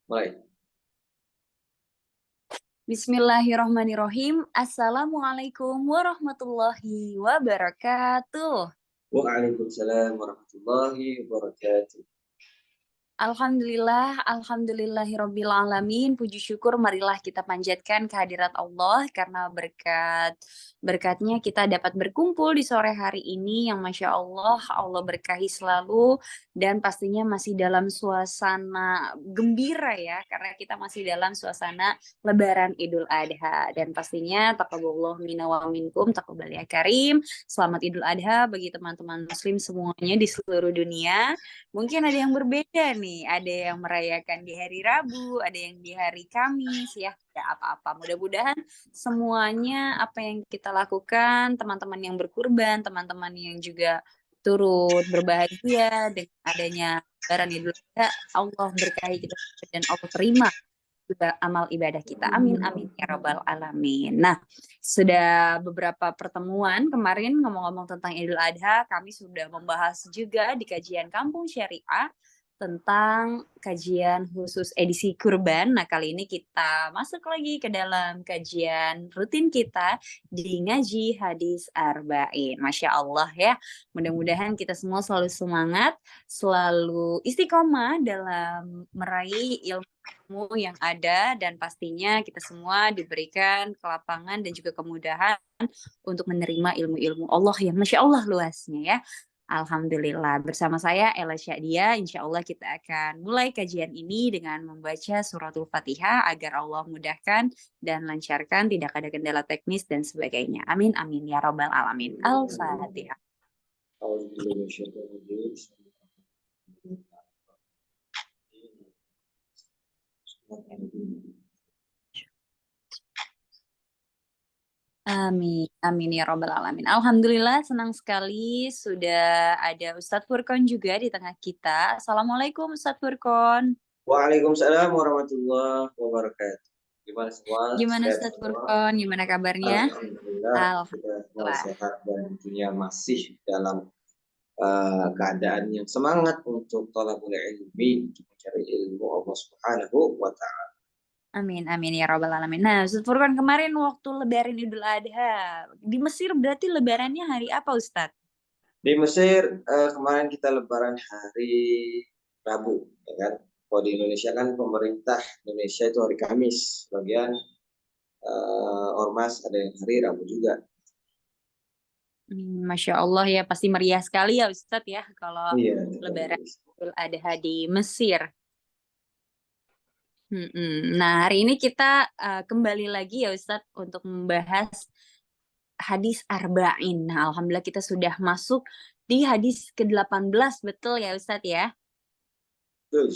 Mulai. Bismillahirrahmanirrahim. Assalamualaikum warahmatullahi wabarakatuh. Waalaikumsalam warahmatullahi wabarakatuh. Alhamdulillah, alhamdulillahirabbil alamin. Puji syukur marilah kita panjatkan kehadirat Allah karena berkatnya kita dapat berkumpul di sore hari ini yang Masya Allah berkahi selalu dan pastinya masih dalam suasana gembira ya karena kita masih dalam suasana Lebaran Idul Adha dan pastinya taqabbalallahu minna wa minkum taqabbal ya karim. Selamat Idul Adha bagi teman-teman muslim semuanya di seluruh dunia. Mungkin ada yang berbeda nih, ada yang merayakan di hari Rabu, ada yang di hari Kamis, ya tidak apa-apa. Mudah-mudahan semuanya apa yang kita lakukan, teman-teman yang berkurban, teman-teman yang juga turut berbahagia dengan adanya Lebaran Idul Adha, Allah berkahi kita dan Allah terima juga amal ibadah kita. Amin, amin, ya Rabbal Alamin. Nah, sudah beberapa pertemuan kemarin ngomong-ngomong tentang Idul Adha, kami sudah membahas juga di kajian Kampung Syariah tentang kajian khusus edisi kurban. Nah, kali ini kita masuk lagi ke dalam kajian rutin kita di ngaji hadis arba'in. Masya Allah ya. Mudah-mudahan kita semua selalu semangat, selalu istiqomah dalam meraih ilmu yang ada dan pastinya kita semua diberikan kelapangan dan juga kemudahan untuk menerima ilmu-ilmu Allah yang Masya Allah luasnya ya. Alhamdulillah. Bersama saya Ella Syadia, insya Allah kita akan mulai kajian ini dengan membaca suratul Fatihah agar Allah mudahkan dan lancarkan, tidak ada kendala teknis dan sebagainya. Amin, amin, ya Rabbal Alamin. Al-Fatihah. Amin, amin ya Rabbal Alamin. Alhamdulillah senang sekali sudah ada Ustadz Furqon juga di tengah kita. Assalamualaikum Ustadz Furqon. Waalaikumsalam warahmatullahi wabarakatuh. Gimana semua? Gimana Sehat Ustadz semua? Furqon? Gimana kabarnya? Alhamdulillah kita semua Alhamdulillah. sehat dan tentunya masih dalam keadaan yang semangat untuk thalabul ilmi, untuk mencari ilmu Allah Subhanahu wa taala. Amin, amin ya Rabbal Alamin. Nah, Ustadz Furqon kemarin waktu Lebaran Idul Adha di Mesir berarti Lebarannya hari apa Ustadz? Di Mesir kemarin kita lebaran hari Rabu, ya kan? Kalau di Indonesia kan pemerintah Indonesia itu hari Kamis, bagian ormas ada yang hari Rabu juga. Masya Allah ya, pasti meriah sekali ya Ustadz ya kalau Iya. Lebaran Idul Adha di Mesir. Nah, hari ini kita kembali lagi ya Ustadz untuk membahas hadis arba'in. Nah, alhamdulillah kita sudah masuk di hadis ke-18, betul ya Ustadz ya? Betul.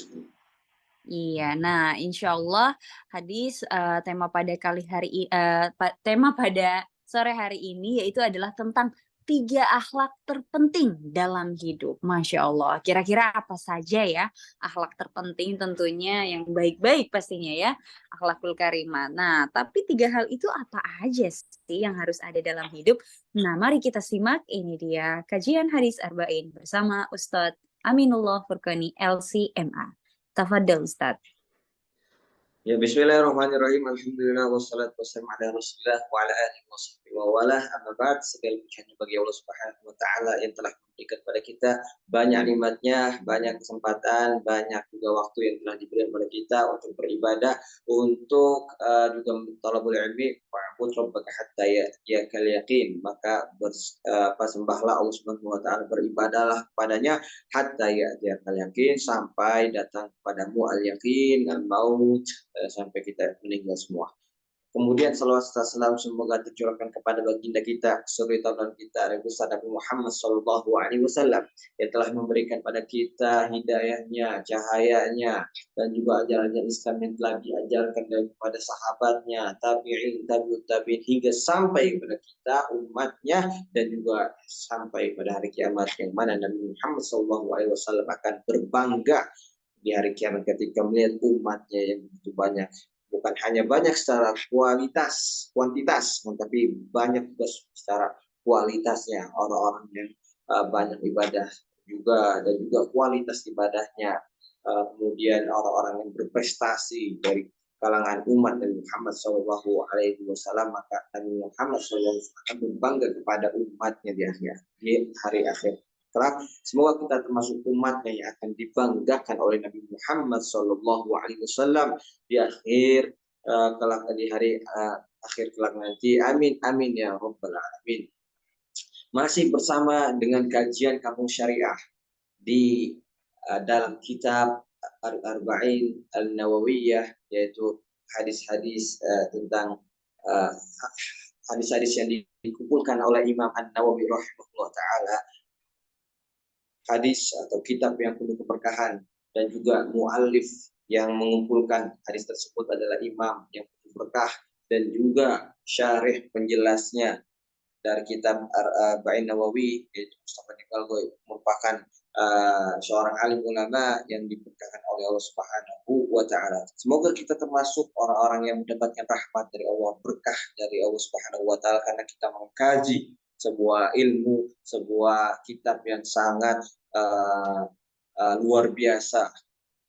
Iya, nah insya Allah hadis tema pada sore hari ini yaitu adalah tentang 3 akhlak terpenting dalam hidup. Masya Allah, kira-kira apa saja ya akhlak terpenting tentunya yang baik-baik pastinya ya, akhlakul karimah. Nah, tapi 3 hal itu apa aja sih yang harus ada dalam hidup? Nah, mari kita simak, ini dia kajian hadis arba'in bersama Ustadz Aminullah Furqani LCMA. Tafadhal Ustaz. Ya, bismillahirrahmanirrahim. Alhamdulillah wassalatu wassalamu ala Rasulillah wa ala alihi washabihi wa wala. Amma ba'd, segala puji bagi Allah Subhanahu wa taala yang telah memberikan kepada kita banyak nikmatnya, banyak kesempatan, banyak juga waktu yang telah diberikan kepada kita untuk beribadah, untuk juga talabul ilmi, wa'bud rabbaka hatta ya'tiyakal yaqin. Maka sembahlah Allah Subhanahu wa taala, beribadahlah kepadanya hatta ya'tiyakal yaqin, sampai datang kepadamu al-yaqin, al-maut, sampai kita meninggal semua. Kemudian salawat serta salam semoga tercurahkan kepada baginda kita, suri taulan kita, Nabi Muhammad sallallahu alaihi wasallam, yang telah memberikan pada kita hidayahnya, cahayanya, dan juga ajaran Islam yang telah diajarkan kepada sahabatnya, tabi'in, tabi'ut tabi'in, hingga sampai kepada kita umatnya, dan juga sampai pada hari kiamat yang mana Nabi Muhammad sallallahu alaihi wasallam akan berbangga di hari kiamat ketika melihat umatnya yang begitu banyak. Bukan hanya banyak secara kuantitas, tapi banyak juga secara kualitasnya, orang-orang yang banyak ibadah juga, dan juga kualitas ibadahnya. kemudian orang-orang yang berprestasi dari kalangan umat Nabi Muhammad Shallallahu Alaihi Wasallam, maka Nabi Muhammad Shallallahu Alaihi Wasallam akan berbangga kepada umatnya di hari akhir kelak. Semoga kita termasuk umatnya yang akan dibanggakan oleh Nabi Muhammad Shallallahu Alaihi Wasallam di akhir kelak, di hari akhir kelak nanti. Amin amin ya rabbal alamin. Masih bersama dengan kajian kamus syariah di dalam kitab Al-Arba'in Al-Nawawiyah, yaitu hadis-hadis tentang hadis-hadis yang dikumpulkan oleh Imam An-Nawawi rahimahullah taala, hadis atau kitab yang penuh keberkahan, dan juga muallif yang mengumpulkan hadis tersebut adalah imam yang penuh berkah, dan juga syarih penjelasnya dari kitab Arba'in Nawawi, yaitu Mustafa Nikalgoy, merupakan seorang alim ulama yang diberkahkan oleh Allah Subhanahu wa taala. Semoga kita termasuk orang-orang yang mendapatkan rahmat dari Allah, berkah dari Allah Subhanahu wa taala, karena kita mengkaji sebuah ilmu, sebuah kitab yang sangat luar biasa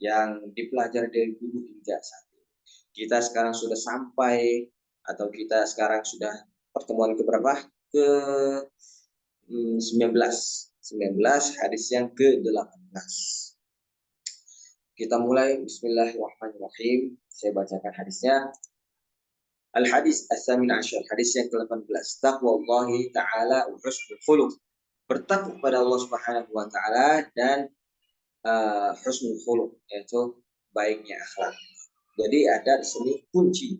yang dipelajari dari dulu hingga saat ini. Kita sekarang sudah sampai, atau kita sekarang sudah pertemuan keberapa? Ke 19 hadis yang ke-18. Kita mulai. Bismillahirrahmanirrahim. Saya bacakan hadisnya. Al-hadis as-samin asyar, hadis yang ke-18. Taqwallahi ta'ala wa husnul khuluq. Bertakwa kepada Allah Subhanahu wa taala dan husnul khuluq, yaitu baiknya akhlak. Jadi ada di sini kunci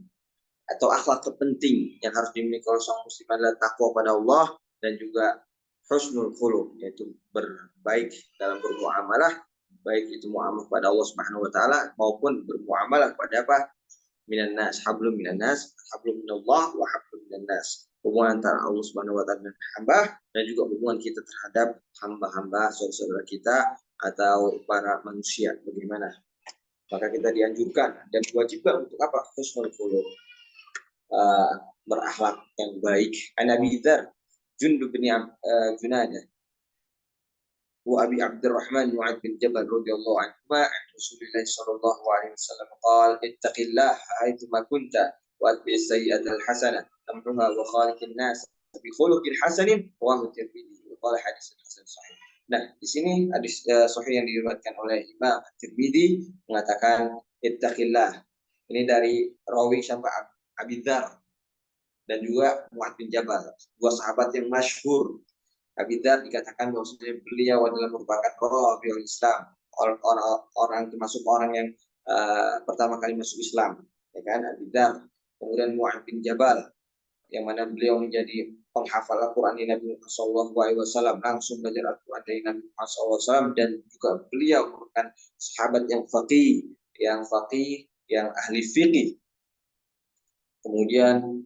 atau akhlak terpenting yang harus dimiliki oleh seorang muslim adalah takwa pada Allah dan juga husnul khuluq, yaitu berbaik dalam bermuamalah, baik itu muamalah pada Allah Subhanahu wa taala maupun bermuamalah pada apa? Minan nas, hablum minan nas, hablum minallah wa hablum minan nas. Hubungan antara Allah Subhanahu wa taala dan hamba, dan juga hubungan kita terhadap hamba-hamba saudara kita atau para manusia, bagaimana? Maka kita dianjurkan dan diwajibkan untuk apa? Husnul khuluq, berakhlak yang baik. An Abi Dzar Jundub bin Junadah wa Abi Abdurrahman Mu'adz bin Jabal radhiyallahu anhu an Rasulillah sallallahu alaihi wasallam qala ittaqillaha haitsu ma kunta wa atbi'is sayyi'ata al-hasanah tamhuha wa khaliqin nas bi khuluqin hasanin wa Tirmidzi wa qala haditsun hasan sahih. Nah, di sini hadis sahih yang diriwayatkan oleh Imam Tirmidzi mengatakan ittaqillah. Ini dari rawi siapa? Abi Dzar dan juga Mu'adz bin Jabal, dua sahabat yang masyhur. Abi Dzar dikatakan bahwasanya beliau adalah merupakan rabiul Islam, orang termasuk orang yang pertama kali masuk Islam, ya kan, Abi Dzar. Kemudian Mu'adz bin Jabal, yang mana beliau menjadi penghafal Al-Quran dari Nabi Muhammad SAW, langsung belajar Al-Quran dari Nabi Muhammad SAW, dan juga beliau merupakan sahabat yang faqih, yang ahli fikih. Kemudian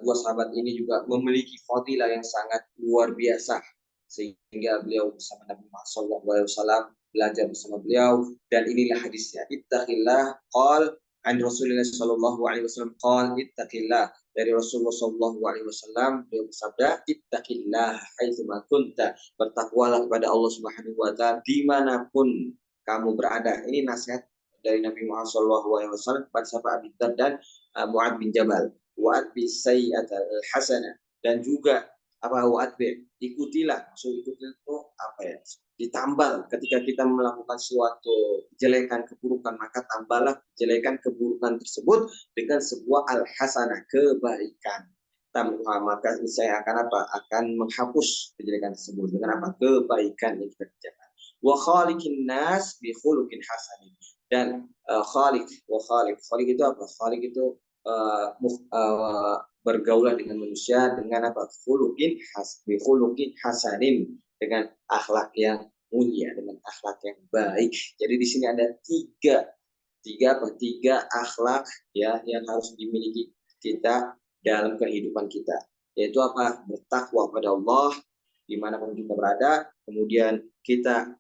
dua sahabat ini juga memiliki fadilah yang sangat luar biasa, sehingga beliau bersama Nabi Muhammad SAW, belajar bersama beliau, dan inilah hadisnya. Ittaqillah qal an Rasulullah sallallahu alaihi wasallam qal ittaqillah, dari Rasulullah sallallahu alaihi wasallam beliau bersabda ittaqillah haitsu ma kunta, bertakwalah kepada Allah Subhanahu wa taala dimanapun kamu berada. Ini nasihat dari Nabi Muhammad sallallahu alaihi wasallam kepada sahabat Abi Dzar dan Mu'adz bin Jabal. Wa'atbi sayyi'atal hasanah, dan juga apa wa'atbi, ikutilah. Maksud ikuti itu apa ya? Ditambal ketika kita melakukan suatu kejelekan, keburukan, maka tambahlah kejelekan, keburukan tersebut dengan sebuah al-hasanah, kebaikan. Tambuha, maka saya akan apa? Akan menghapus kejelekan tersebut dengan apa? Kebaikan yang kita kerjakan. Wa khaliqin nas bi khuluqin hasanin, dan khaliq itu apa? Khaliq itu bergaulah dengan manusia dengan apa? Khuluqin hasanin, dengan akhlak yang mulia, dengan akhlak yang baik. Jadi di sini ada tiga akhlak ya yang harus dimiliki kita dalam kehidupan kita, yaitu apa? Bertakwa pada Allah dimanapun kita berada, kemudian kita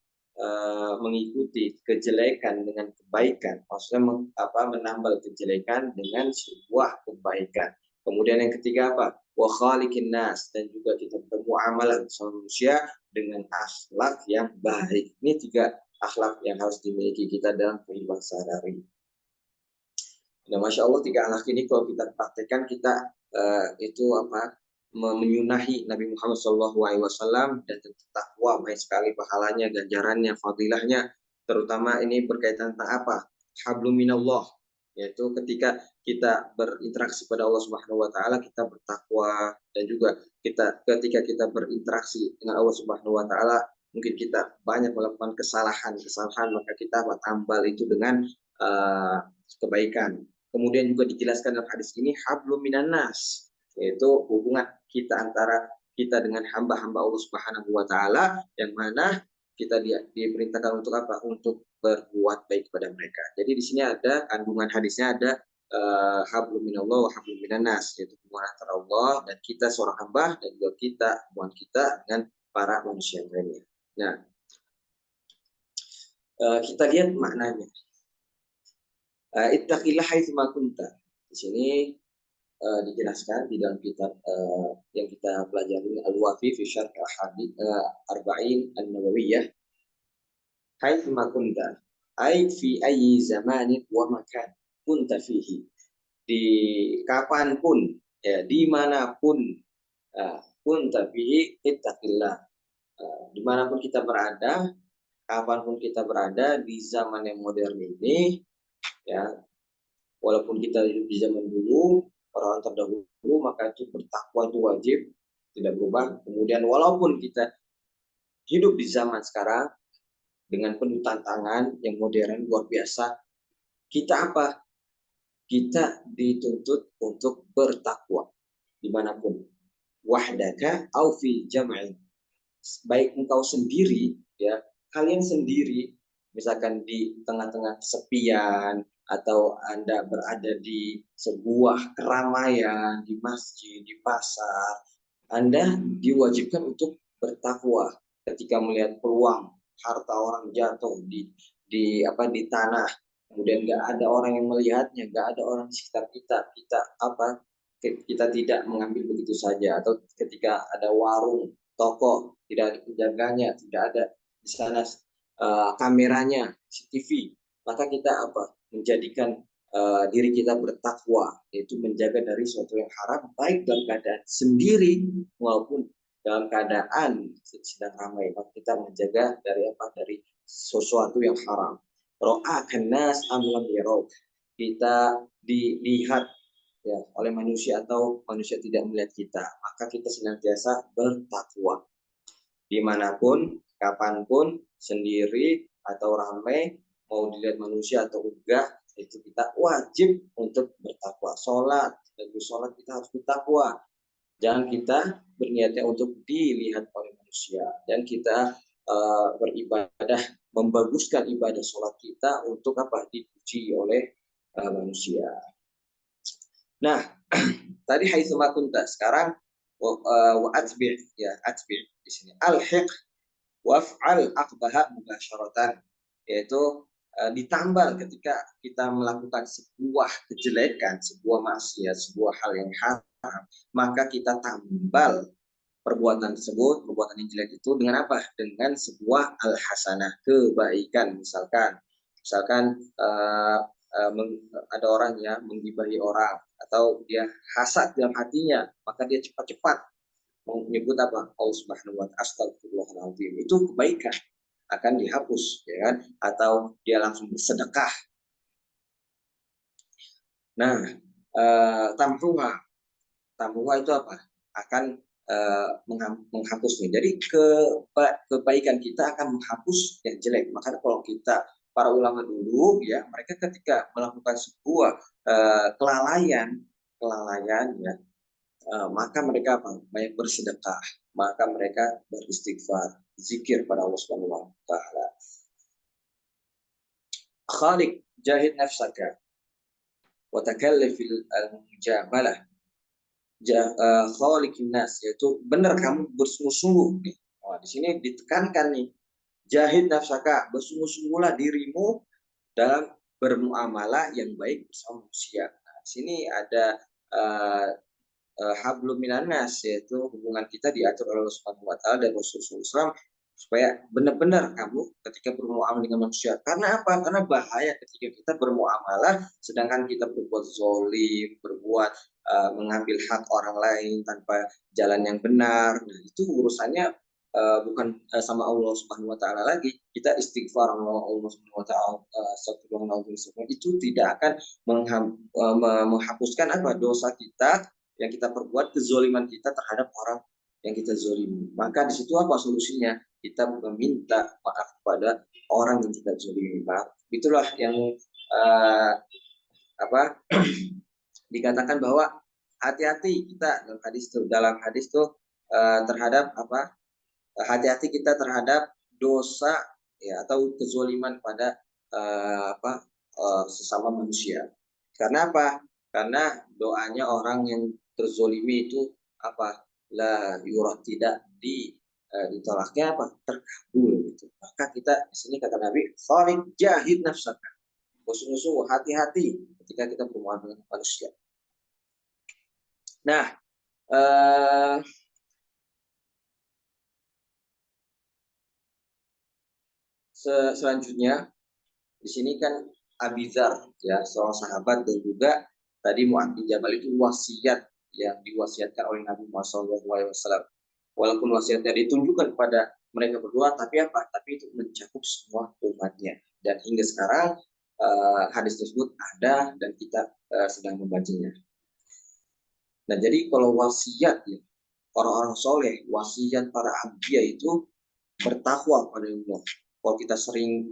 mengikuti kejelekan dengan kebaikan, maksudnya menambal kejelekan dengan sebuah kebaikan. Kemudian yang ketiga apa? wa khaliqin nas, dan juga kita bermuamalah bersama manusia dengan akhlak yang baik. Ini 3 akhlak yang harus dimiliki kita dalam kehidupan sehari-hari. Nah, Masya Allah 3 akhlak ini kalau kita praktekkan, kita itu menyunahi Nabi Muhammad SAW, dan tentu takwa banyak sekali pahalanya, ganjarannya, fadilahnya. Terutama ini berkaitan tentang apa? Hablum minallah, yaitu ketika kita berinteraksi pada Allah Subhanahu wa taala, kita bertakwa, dan juga ketika kita berinteraksi dengan Allah Subhanahu wa taala, mungkin kita banyak melakukan kesalahan, maka kita tambal itu dengan kebaikan. Kemudian juga dijelaskan dalam hadis ini hablum minan nas, yaitu hubungan kita antara kita dengan hamba-hamba Allah Subhanahu wa taala, yang mana kita diperintahkan untuk apa? Untuk berbuat baik kepada mereka. Jadi di sini ada kandungan hadisnya, ada hablum minallah wa hablum minan nas, yaitu hubungan antara Allah dan kita seorang hamba, dan juga hubungan kita dengan para manusia lainnya. Nah, kita lihat maknanya. Ittaqillah haitsu ma kunta. Di sini dijelaskan di dalam kitab yang kita pelajari, Al-Wafi fi Syarh Ahadits Arba'in An-Nawawiyah. Haitsu ma kunta, ai fi ayyi zamanin wa makan kunta fihi. Di kapanpun, ya, dimanapun, kunta fihi ittaqillah. Dimanapun kita berada, kapanpun kita berada di zaman yang modern ini, ya, walaupun kita hidup di zaman dulu, orang terdahulu, maka itu bertakwa itu wajib, tidak berubah. Kemudian walaupun kita hidup di zaman sekarang dengan penuh tantangan yang modern luar biasa, kita apa? Kita dituntut untuk bertakwa dimanapun. Wahdaka au fi jam'in. Baik engkau sendiri, ya, kalian sendiri, misalkan di tengah-tengah kesepian, atau Anda berada di sebuah keramaian, di masjid, di pasar, Anda diwajibkan untuk bertakwa ketika melihat peluang harta orang jatuh di tanah, kemudian nggak ada orang yang melihatnya, nggak ada orang di sekitar kita tidak mengambil begitu saja. Atau ketika ada warung, toko, tidak ada penjaganya, tidak ada di sana kameranya, CCTV, maka kita menjadikan diri kita bertakwa, yaitu menjaga dari sesuatu yang haram, baik dalam keadaan sendiri maupun dalam keadaan sedang ramai. Maka kita menjaga dari sesuatu yang haram. Ra'akan nas am lam yarau, kita dilihat, ya, oleh manusia atau manusia tidak melihat kita, maka kita senantiasa bertakwa dimanapun, kapanpun, sendiri atau ramai, mau dilihat manusia atau enggak, itu kita wajib untuk bertakwa. Sholat kita harus bertakwa. Jangan kita berniatnya untuk dilihat oleh manusia, dan kita beribadah, membaguskan ibadah sholat kita untuk dipuji oleh manusia. Nah, tadi haitsu ma kunta, sekarang wa atbi', ya, atbi' di sini alhiq waf'al aqbaha mubasyaratan, yaitu ditambal ketika kita melakukan sebuah kejelekan, sebuah maksiat, sebuah hal yang haram, maka kita tambal perbuatan tersebut, perbuatan yang jelek itu dengan apa? Dengan sebuah al-hasanah, kebaikan. Misalkan ada orang yang menggibahi orang, atau dia hasad dalam hatinya, maka dia cepat-cepat menyebut Allah Subhanahu wa ta'ala, astagfirullahaladzim, itu kebaikan akan dihapus, ya kan? Atau dia langsung bersedekah. Nah, tamruha itu apa? Akan menghapusnya. Jadi kebaikan kita akan menghapus yang jelek. Maka kalau para ulama dulu, ya, mereka ketika melakukan sebuah kelalaian, ya, maka mereka banyak bersedekah, maka mereka beristighfar, zikir pada Allah Subhanahu wa taala. Khaliq jahid nafsaka wa takallif al-mujamalah. Khaliqin nas, yaitu benar kamu bersungguh-sungguh nih. Di sini ditekankan nih, jahid nafsaka, bersungguh-sungguhlah dirimu dalam bermuamalah yang baik bersama manusia. Nah, di sini ada hablum minan nas, yaitu hubungan kita diatur oleh Allah Subhanahu wa taala dan Rasulullah SAW, supaya benar-benar kamu ketika bermuamalah dengan manusia. Karena apa? Karena bahaya ketika kita bermuamalah sedangkan kita berbuat zolim, berbuat mengambil hak orang lain tanpa jalan yang benar. Nah, itu urusannya bukan sama Allah Subhanahu wa taala lagi. Kita istighfar Allah Subhanahu wa taala, astagfirullahaladzim, itu tidak akan menghapuskan apa dosa kita yang kita perbuat, kezoliman kita terhadap orang yang kita zolimi. Maka di situ apa solusinya? Kita meminta maaf kepada orang yang kita zolimi. Itulah yang apa dikatakan bahwa hati-hati kita dalam hadis tuh terhadap apa, hati-hati kita terhadap dosa ya atau kezoliman pada sesama manusia. Karena apa? Karena doanya orang yang terzolimi itu apa? La yurah, tidak ditolaknya apa? Terkabul gitu. Maka kita di sini kata Nabi, "Khalid jahid nafsaka." Sungguh-sungguh hati-hati ketika kita bermuamalah dengan manusia. Nah, selanjutnya di sini kan Abi Dzar ya, seorang sahabat, dan juga tadi Mu'adz bin Jabal itu wasiat yang diwasiatkan oleh Nabi Muhammad SAW. Walaupun wasiatnya ditunjukkan kepada mereka berdua, tapi apa? Tapi itu mencakup semua umatnya. Dan hingga sekarang hadis tersebut ada dan kita sedang membacanya. Nah, jadi kalau wasiat ya, orang-orang soleh, wasiat para anbiya itu bertakwa pada Allah. Kalau kita sering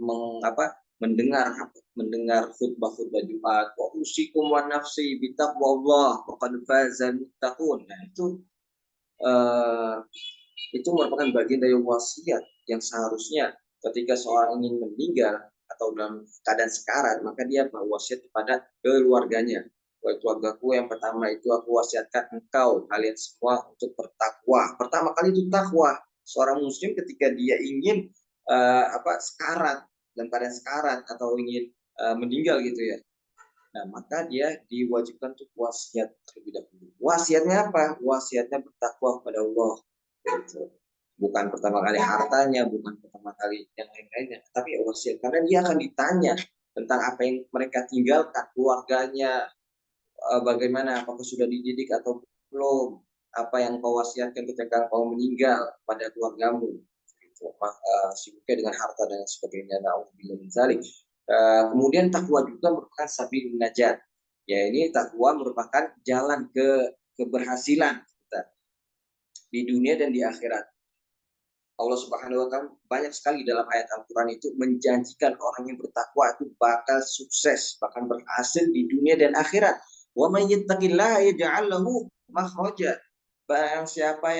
mendengar khutbah-khutbah Jumat, wa usikum wa nafsi bitaqwallah faqad fazal muttaqun. Nah, itu merupakan bagian dari wasiat yang seharusnya ketika seorang ingin meninggal atau dalam keadaan sekarat, maka dia berwasiat kepada keluarganya. Wahai keluargaku, yang pertama itu aku wasiatkan engkau, kalian semua, untuk bertakwa. Pertama kali itu takwa. Seorang muslim ketika dia ingin sekarat, dan pada sekarat atau ingin meninggal gitu ya. Nah, maka dia diwajibkan untuk wasiat terlebih dahulu. Wasiatnya apa? Wasiatnya bertakwa kepada Allah. Gitu. Bukan pertama kali hartanya, bukan pertama kali yang lain-lainnya, tapi wasiat, karena dia akan ditanya tentang apa yang mereka tinggalkan, keluarganya, bagaimana, apakah sudah dididik atau belum, apa yang kau wasiatkan ketika kau meninggal pada keluargamu, gitu. Sibuknya dengan harta dan sebagainya. Na'udzubillah min dzalik. Kemudian takwa juga merupakan sabilun najat. Ya, ini takwa merupakan jalan keberhasilan kita di dunia dan di akhirat. Allah Subhanahu wa taala banyak sekali dalam ayat Al-Qur'an itu menjanjikan orang yang bertakwa itu bakal sukses, bahkan berhasil di dunia dan akhirat. Wa may yattaqillaha yaj'al lahu makhraja. Barang siapa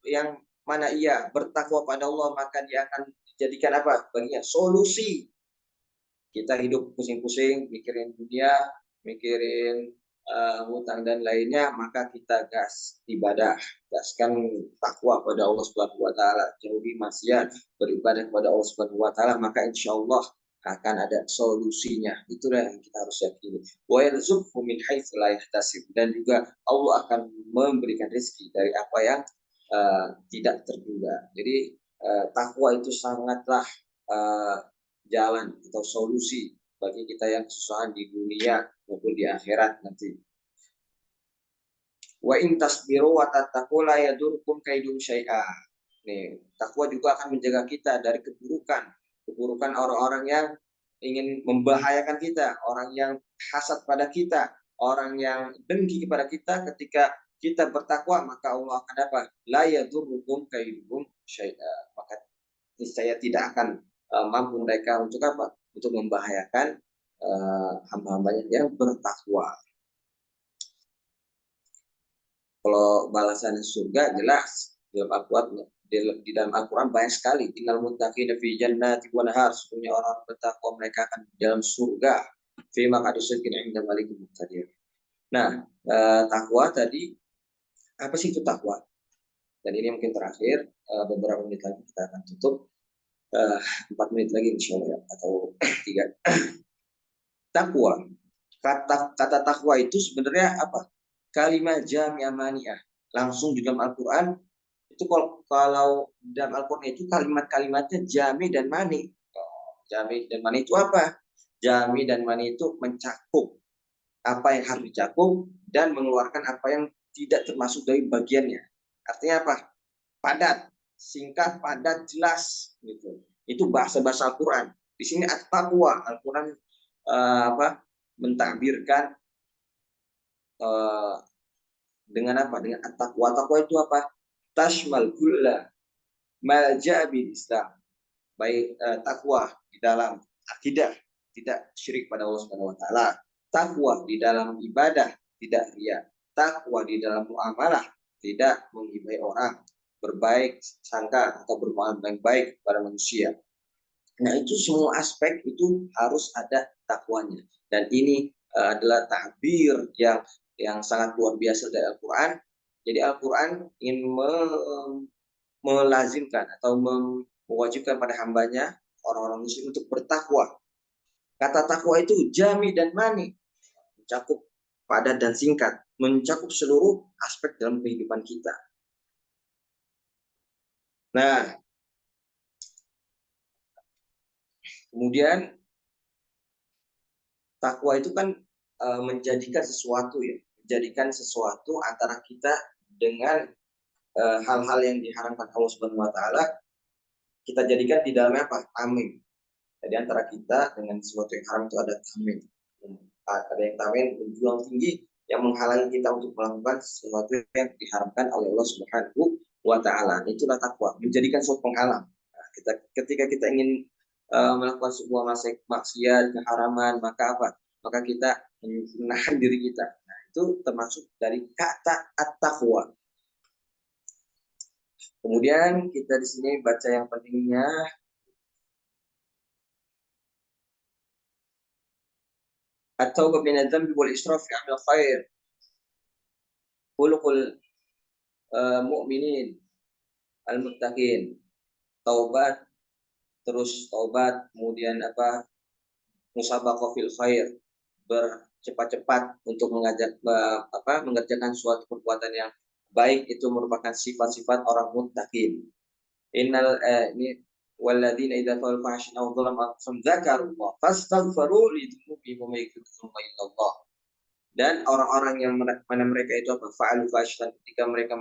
yang mana ia bertakwa pada Allah, maka dia akan dijadikan apa? Baginya solusi. Kita hidup pusing-pusing mikirin dunia, mikirin hutang dan lainnya, maka kita gas ibadah, gaskan takwa pada Allah Subhanahu wa taala, jauhi maksiat, beribadah kepada Allah Subhanahu wa taala, maka insya Allah akan ada solusinya. Itulah yang kita harus yakini. Wa yarzuqhu min haitsu la yahtasib, dan juga Allah akan memberikan rezeki dari apa yang tidak terduga. Jadi takwa itu sangatlah jalan atau solusi bagi kita yang kesusahan di dunia maupun di akhirat nanti. Wa in tasbiru wa tattaqu la yadurkum kaidum syai'a. Nih, takwa juga akan menjaga kita dari keburukan orang-orang yang ingin membahayakan kita, orang yang hasad pada kita, orang yang dengki kepada kita. Ketika kita bertakwa, maka Allah akan apa? La yadurkum kaidum syai'a. Maka niscaya tidak akan mampu mereka untuk apa? Untuk membahayakan hamba-hambanya yang bertakwa. Kalau balasan surga jelas di dalam Al-Quran banyak sekali. Innal muttaqina fi jannati wa nahar. Sesungguhnya orang bertakwa mereka akan di dalam surga. Fi maq'adi sidqin 'inda malikin muqtadir. Nah, takwa tadi, apa sih itu takwa? Dan ini mungkin terakhir, beberapa menit lagi kita akan tutup. 4 menit lagi insya Allah, atau 3. Takwa, kata takwa itu sebenarnya apa? kalimat jami'ah mani'ah. Langsung di dalam Al-Quran itu kalau dalam Al-Quran itu kalimat-kalimatnya jami dan mani. Jami dan mani itu apa? Jami dan mani itu mencakup apa yang harus dicakup dan mengeluarkan apa yang tidak termasuk dari bagiannya. Artinya apa? Padat, singkat, padat, jelas gitu. Itu bahasa-bahasa Al-Quran. Di sini at-taqwa, Al-Quran mentakbirkan dengan apa? Dengan at-taqwa. Taqwa itu apa? Tashmal kulla malja bil Islam. Baik takwa di dalam akidah, tidak syirik pada Allah Subhanahu wa taala. Takwa di dalam ibadah, tidak riya. Takwa di dalam muamalah, tidak menggibai orang, berbaik sangka atau bermuamalah yang baik pada manusia. Nah, itu semua aspek itu harus ada takwanya. Dan ini adalah takbir yang sangat luar biasa dari Al-Quran. Jadi Al-Quran ingin melazimkan atau mewajibkan pada hambanya orang-orang muslim untuk bertakwa. Kata takwa itu jami dan mani, mencakup padat dan singkat, mencakup seluruh aspek dalam kehidupan kita. Nah, kemudian takwa itu kan menjadikan sesuatu antara kita dengan hal-hal yang diharamkan Allah Subhanahu wa taala, kita jadikan di dalamnya apa? Tameng. Jadi antara kita dengan sesuatu yang haram itu ada tameng. Ada yang tameng berjuang tinggi yang menghalangi kita untuk melakukan sesuatu yang diharamkan oleh Allah Subhanahu wa taala. Itulah takwa, menjadikan suatu penghalang. Nah, ketika kita ingin melakukan sebuah maksiat, keharaman, maka apa? Maka kita menahan diri kita. Nah, itu termasuk dari kata at-taqwa. Kemudian kita di sini baca yang pentingnya. At-taubah min adz-dzambi wal israf fi amal khair. Khuluqul mu'minin al-muttaqin. Taubat, terus taubat, kemudian apa? Musabaqah fil khair, bercepat-cepat untuk mengerjakan suatu perbuatan yang baik, itu merupakan sifat-sifat orang muttaqin. Ini walladzina idza fa'alu fahsyan aw dzalamu anfusahum dzakarullah fastaghfiru li dzunubihim wa may yaghfiru dzunuba illallah. Dan orang-orang yang mana mereka itu apa? Fa'alu fahsyan, ketika mereka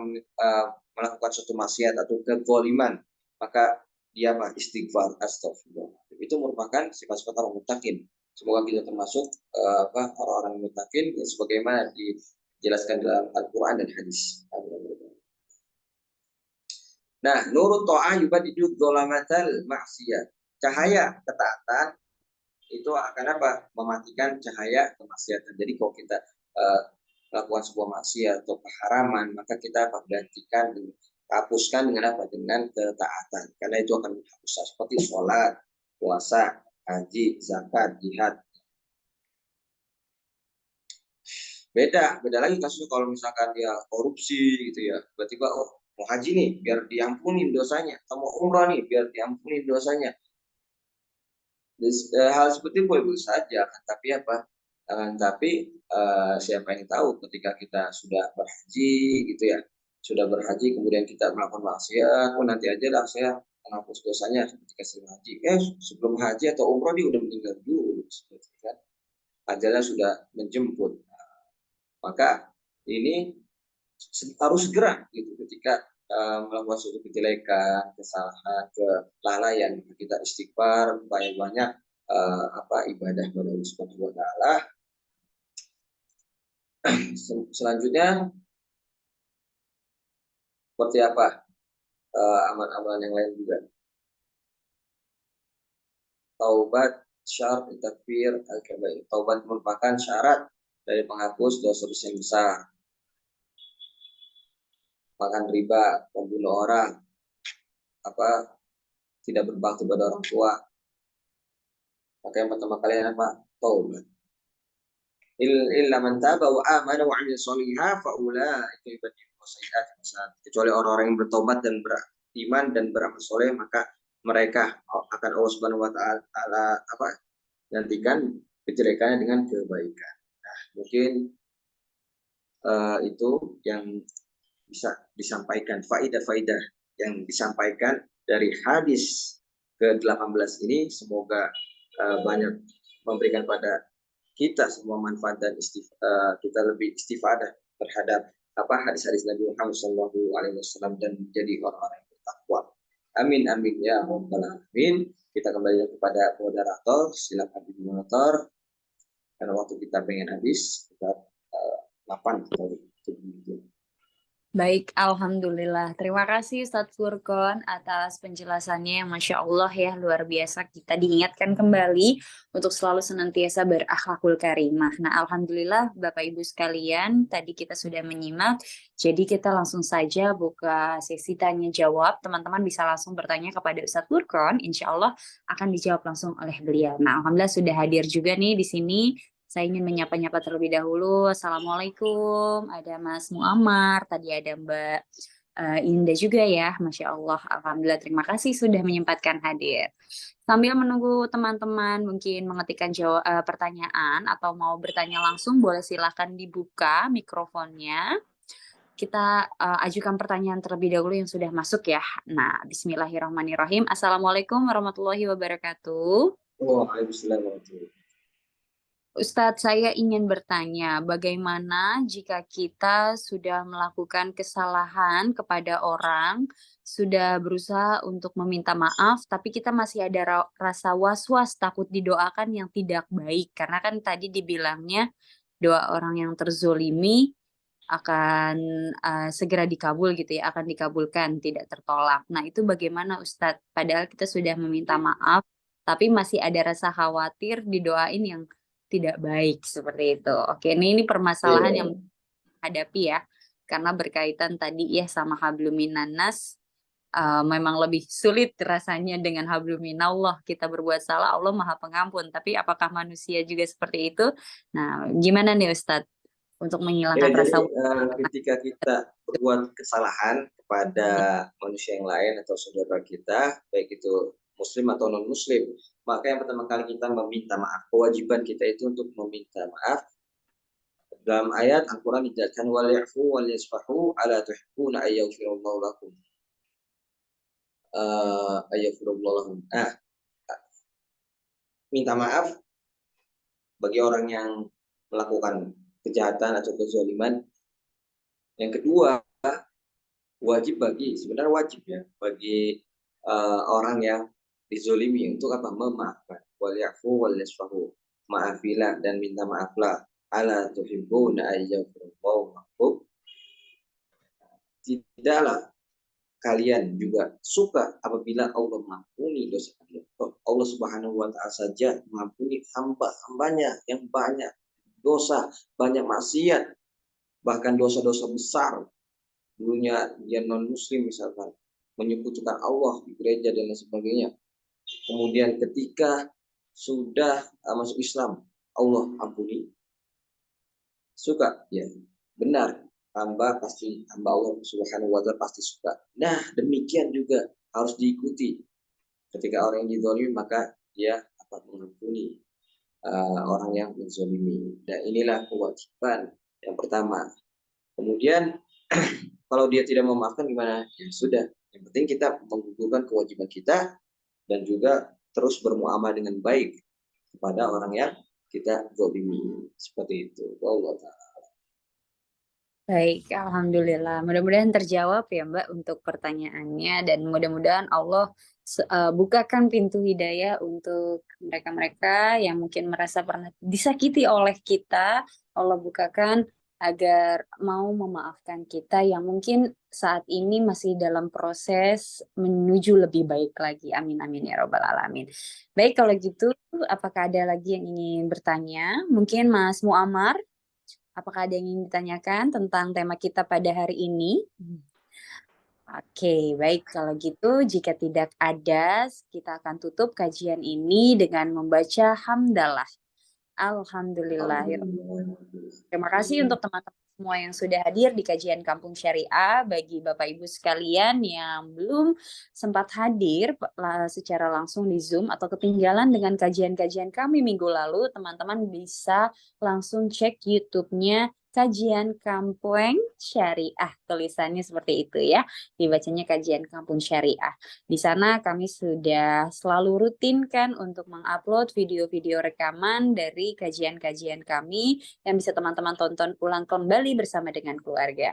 melakukan suatu maksiat atau kezaliman, maka dia apa? Istighfar, astagfirullah. Itu merupakan sifat-sifat orang muttaqin. Semoga kita termasuk orang-orang muttaqin yang sebagaimana dijelaskan dalam Al-Qur'an dan hadis. Nah, nurut ta'ah yubadidu dzulamatal maksiyat. Cahaya ketaatan itu akan apa? Mematikan cahaya kemaksiatan. Jadi kalau kita melakukan sebuah maksiat atau keharaman, maka kita apa? Gantikan, hapuskan dengan apa? Dengan ketaatan. Karena itu akan menghapuskan seperti sholat, puasa, haji, zakat, jihad. Beda lagi kasusnya kalau misalkan dia korupsi gitu ya. Tiba-tiba mau haji nih biar diampuni dosanya, atau mau umrah nih biar diampuni dosanya. Hal seperti itu boleh saja, tapi apa? Tapi siapa yang tahu ketika kita sudah berhaji gitu ya, sudah berhaji kemudian kita melakukan maksiat, nanti aja lah saya menghapus dosanya ketika sebelum haji. Sebelum haji atau umrah dia udah meninggal dulu, seperti kan? Ajalnya sudah menjemput. Maka ini harus segera gitu ketika melakukan suatu kejelekan, kesalahan, kelalaian, kita istighfar banyak-banyak ibadah kepada Allah Subhanahu wa taala. Selanjutnya seperti apa amalan-amalan yang lain juga. Taubat syarat takfir al-kabair. Taubat merupakan syarat dari penghapus dosa-dosa yang besar. Makan riba, membunuh orang, tidak berbakti pada orang tua. Maka yang pertama kalian apa? Taubat. Illa man taba wa amana wa 'amila shalihan fa ulaika yubaddilu sayyi'atihim hasanat. Kecuali orang-orang yang bertobat dan beriman dan beramal soleh, maka mereka akan Allah Subhanahu wa taala gantikan kejelekannya dengan kebaikan. Nah, mungkin itu yang bisa disampaikan, faidah-faidah yang disampaikan dari hadis ke-18 ini, semoga banyak memberikan pada kita semua manfaat dan kita lebih istifadah terhadap hadis-hadis Nabi Muhammad SAW dan menjadi orang-orang yang bertakwa. Amin amin ya rabbal alamin. Kita kembali kepada moderator, silakan moderator karena waktu kita pengen habis, kita 8 atau 7 menit. Baik, Alhamdulillah. Terima kasih Ustadz Furqon atas penjelasannya yang Masya Allah ya, luar biasa. Kita diingatkan kembali untuk selalu senantiasa berakhlakul karimah. Nah, Alhamdulillah Bapak Ibu sekalian, tadi kita sudah menyimak. Jadi kita langsung saja buka sesi tanya jawab. Teman-teman bisa langsung bertanya kepada Ustadz Furqon. Insya Allah akan dijawab langsung oleh beliau. Nah, Alhamdulillah sudah hadir juga nih di sini. Saya ingin menyapa-nyapa terlebih dahulu. Assalamualaikum. Ada Mas Muammar, tadi ada Mbak Indah juga ya. Masya Allah. Alhamdulillah, terima kasih sudah menyempatkan hadir. Sambil menunggu teman-teman mungkin mengetikkan pertanyaan atau mau bertanya langsung, boleh silakan dibuka mikrofonnya. Kita ajukan pertanyaan terlebih dahulu yang sudah masuk ya. Nah, bismillahirrahmanirrahim. Assalamualaikum warahmatullahi wabarakatuh. Waalaikumsalam warahmatullahi wabarakatuh. Ustadz, saya ingin bertanya, bagaimana jika kita sudah melakukan kesalahan kepada orang, sudah berusaha untuk meminta maaf, tapi kita masih ada rasa was-was, takut didoakan yang tidak baik. Karena kan tadi dibilangnya doa orang yang terzolimi akan segera dikabul gitu ya, akan dikabulkan, tidak tertolak. Nah, itu bagaimana Ustadz? Padahal kita sudah meminta maaf, tapi masih ada rasa khawatir didoain yang tidak baik seperti itu. Oke, ini permasalahan yang hadapi ya, karena berkaitan tadi ya sama habluminan nas, memang lebih sulit rasanya dengan habluminallah. Kita berbuat salah, Allah Maha Pengampun. Tapi apakah manusia juga seperti itu? Nah, gimana nih Ustadz untuk menghilangkan rasa ketika kita berbuat kesalahan kepada manusia yang lain atau saudara kita, baik itu muslim atau non muslim, maka yang pertama kali kita meminta maaf. Kewajiban kita itu untuk meminta maaf. Dalam ayat Al-Quran dijelaskan wal ya'fu wal yasfahu ala tuhibbuna ayyafirullahu lakum. Ayyafirullahu lakum. Minta maaf bagi orang yang melakukan kejahatan atau kezaliman. Yang kedua, sebenarnya wajib ya bagi orang yang dizolimi untuk memaafkan. Wal ya'fu wal yasfahu. Maafilah dan minta maaflah. Ala tuhibbuna ayyafirullahu lakum. Tidaklah kalian juga suka apabila Allah mengampuni dosa kalian. Allah Subhanahu wa Ta'ala saja mengampuni hamba-hambanya yang banyak dosa, banyak maksiat, bahkan dosa-dosa besar. Dulunya dia non muslim misalkan, menyekutukan Allah di gereja dan lain sebagainya. Kemudian ketika sudah masuk Islam, Allah ampuni. Suka ya, benar, hamba Allah Subhanahu wa Ta'ala pasti suka. Nah, demikian juga harus diikuti. Ketika orang yang dizalimi, maka dia akan mengampuni orang yang menzalimi. Dan inilah kewajiban yang pertama. Kemudian kalau dia tidak memaafkan gimana? Ya sudah, yang penting kita menggugurkan kewajiban kita dan juga terus bermuamalah dengan baik kepada orang yang kita zalimi. Seperti itu. Allah Ta'ala. Baik, Alhamdulillah. Mudah-mudahan terjawab ya Mbak untuk pertanyaannya dan mudah-mudahan Allah bukakan pintu hidayah untuk mereka-mereka yang mungkin merasa pernah disakiti oleh kita. Allah bukakan agar mau memaafkan kita yang mungkin saat ini masih dalam proses menuju lebih baik lagi. Amin amin ya robbal alamin. Baik, kalau gitu apakah ada lagi yang ingin bertanya? Mungkin Mas Muammar, apakah ada yang ingin ditanyakan tentang tema kita pada hari ini? Oke, baik. Kalau gitu, jika tidak ada, kita akan tutup kajian ini dengan membaca hamdalah. Alhamdulillah. Terima kasih untuk teman-teman semua yang sudah hadir di kajian Kampung Syariah. Bagi Bapak Ibu sekalian yang belum sempat hadir secara langsung di Zoom atau ketinggalan dengan kajian-kajian kami minggu lalu, teman-teman bisa langsung cek YouTube-nya Kajian Kampung Syariah. Tulisannya seperti itu ya. Dibacanya Kajian Kampung Syariah. Di sana kami sudah selalu rutinkan untuk mengupload video-video rekaman dari kajian-kajian kami yang bisa teman-teman tonton ulang kembali bersama dengan keluarga.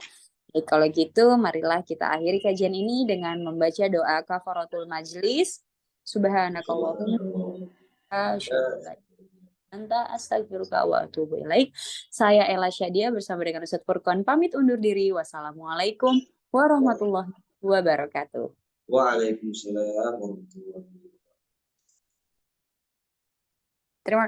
Baik, kalau gitu, marilah kita akhiri kajian ini dengan membaca doa kafaratul majlis. Subhanakallahumma asyhadu an anta astagfiruka wa atubu ilaik. Saya Ella Syadia bersama dengan Ustadz Furqan pamit undur diri. Wassalamualaikum warahmatullahi wabarakatuh. Waalaikumsalam warahmatullahi wabarakatuh. Terima kasih.